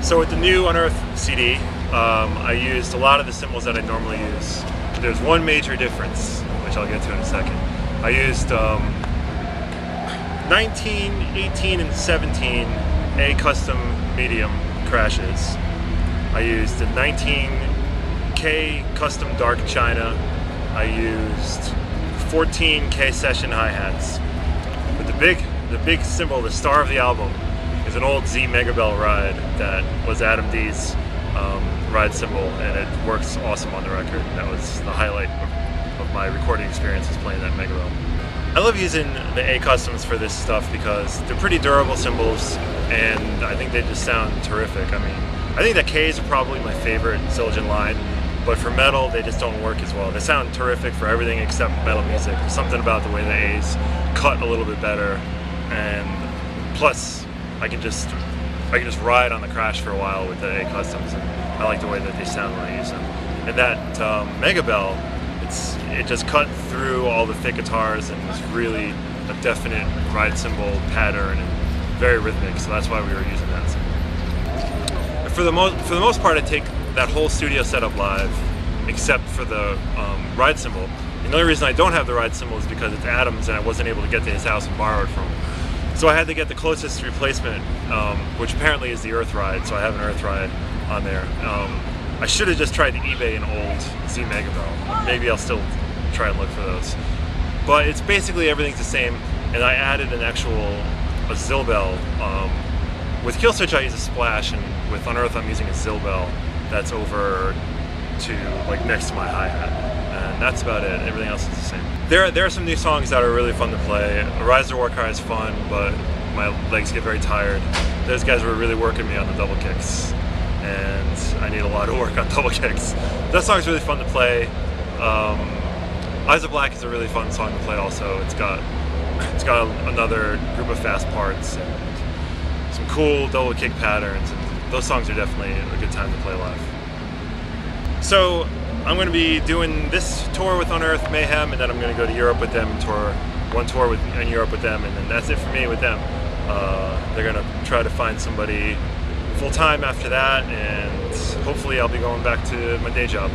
So with the new Unearth CD, I used a lot of the cymbals that I normally use. There's one major difference, which I'll get to in a second. I used 19, 18, and 17 A custom medium crashes. I used the 19K Custom Dark China. I used 14K Session HiHats. But the big cymbal, the star of the album, is an old Z Megabell ride that was Adam D's ride cymbal, and it works awesome on the record. That was the highlight of my recording experience, was playing that Megabell. I love using the A Customs for this stuff because they're pretty durable cymbals, and I think they just sound terrific. I mean, I think the K's are probably my favorite Zildjian line, but for metal, they just don't work as well. They sound terrific for everything except metal music. There's something about the way the A's cut a little bit better, and plus, I can just ride on the crash for a while with the A Customs, and I like the way that they sound when I use them. And that Megabell, it just cut through all the thick guitars and was really a definite ride cymbal pattern and very rhythmic, so that's why we were using that cymbal. For the most part, I take that whole studio setup live, except for the ride cymbal. And the only reason I don't have the ride cymbal is because it's Adam's and I wasn't able to get to his house and borrow it from him. So I had to get the closest replacement, which apparently is the Earth Ride, so I have an Earth Ride on there. I should have just tried to eBay an old Z Megabell. Maybe I'll still try and look for those. But it's basically everything's the same, and I added a Zilbell. With Killswitch I use a splash, and with Unearth I'm using a Zilbell that's over to like next to my hi-hat. And that's about it. Everything else is the same. There are some new songs that are really fun to play. Rise to War Cry is fun, but my legs get very tired. Those guys were really working me on the double kicks, and I need a lot of work on double kicks. That song's really fun to play. Eyes of Black is a really fun song to play also. It's got another group of fast parts and some cool double kick patterns, and those songs are definitely a good time to play live. So I'm going to be doing this tour with Unearth Mayhem, and then I'm going to go to Europe with them, one tour in Europe with them, and then that's it for me with them. They're going to try to find somebody full-time after that, and hopefully I'll be going back to my day job.